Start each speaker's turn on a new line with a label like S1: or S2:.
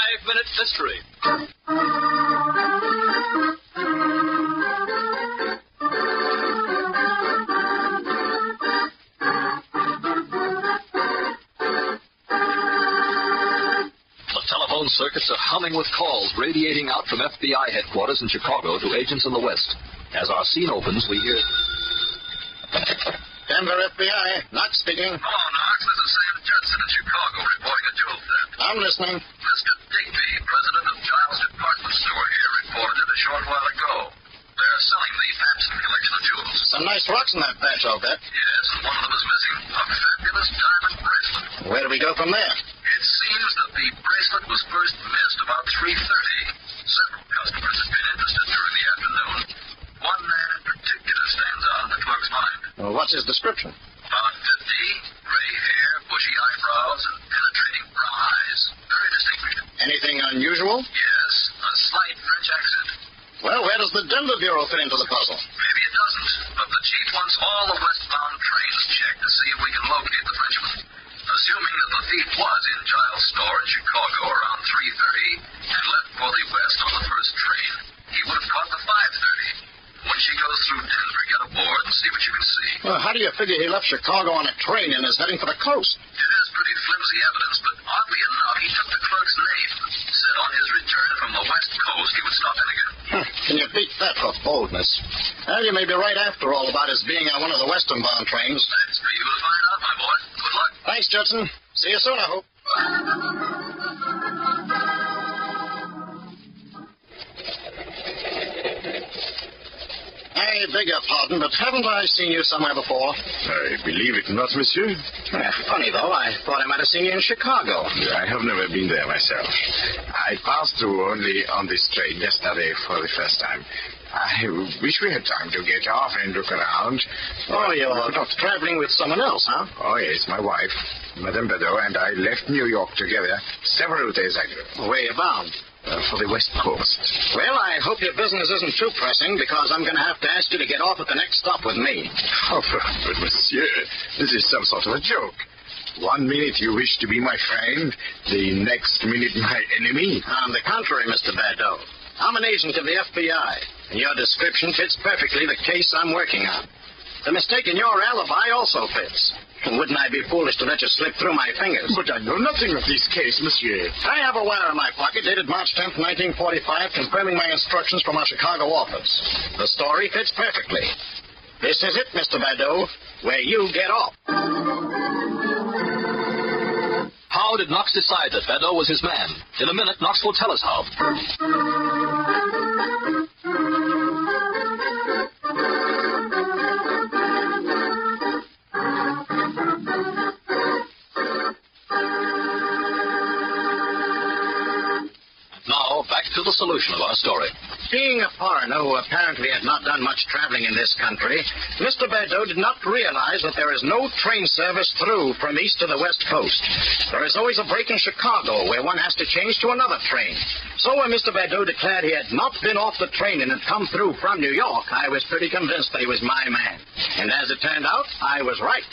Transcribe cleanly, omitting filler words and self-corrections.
S1: 5-minute mystery. The telephone circuits are humming with calls radiating out from FBI headquarters in Chicago to agents in the West. As our scene opens, we hear...
S2: Denver FBI, Knox speaking.
S3: Hello, Knox. This is Sam Judson in Chicago reporting a jewel theft.
S2: I'm listening.
S3: Mr. Digby, president of Giles Department Store here, reported it a short while ago. They're selling the Papson collection of jewels.
S2: Some nice rocks in that batch, I'll bet.
S3: Yes, and one of them is missing. A fabulous diamond bracelet.
S2: Where do we go from there?
S3: It seems that the bracelet was first missed about 3:30. Several customers have been interested during the afternoon. One man in particular stands out in the clerk's mind.
S2: Well, what's his description?
S3: About 50, gray hair, bushy eyebrows, and penetrating brown eyes. Very distinguished.
S2: Anything unusual?
S3: Yes, a slight French accent.
S2: Well, where does the Denver Bureau fit into the puzzle?
S3: Maybe it doesn't, but the chief wants all the westbound trains checked to see if we can locate the Frenchman. Assuming that the thief was in Giles' store in Chicago around 3:30 and left for the west on the first train, he would have caught the 5:30. When she goes through Denver, get aboard and see what you can see.
S2: Well, how do you figure he left Chicago on a train and is heading for the coast?
S3: It is pretty flimsy evidence, but oddly enough, he took the clerk's name. Said on his return from the west coast he would stop in again.
S2: Can you beat that for boldness? Well, you may be right after all about his being on one of the western-bound trains.
S3: That's for you to find out, my boy. Good luck.
S2: Thanks, Judson. See you soon, I hope. I beg your pardon, but haven't I seen you somewhere before?
S4: I believe it not, monsieur.
S2: Funny, though. I thought I might have seen you in Chicago.
S4: I have never been there myself. I passed through only on this train yesterday for the first time. I wish we had time to get off and look around.
S2: Oh, you're not traveling with someone else, huh?
S4: Oh, yes, my wife, Madame Bedeau, and I left New York together several days ago.
S2: Where you bound?
S4: For the West Coast.
S2: Well, I hope your business isn't too pressing, because I'm going to have to ask you to get off at the next stop with me.
S4: Oh, but monsieur, this is some sort of a joke. 1 minute you wish to be my friend, the next minute my enemy.
S2: On the contrary, Mr. Badeau, I'm an agent of the FBI, and your description fits perfectly the case I'm working on. The mistake in your alibi also fits. Wouldn't I be foolish to let you slip through my fingers?
S4: But I know nothing of this case, monsieur.
S2: I have a wire in my pocket dated March 10th, 1945, confirming my instructions from our Chicago office. The story fits perfectly. This is it, Mr. Badeau, where you get off.
S1: How did Knox decide that Badeau was his man? In a minute, Knox will tell us how. Now, back to the solution of our story.
S2: Being a foreigner who apparently had not done much traveling in this country, Mr. Badeau did not realize that there is no train service through from east to the west coast. There is always a break in Chicago where one has to change to another train. So when Mr. Badeau declared he had not been off the train and had come through from New York, I was pretty convinced that he was my man. And as it turned out, I was right.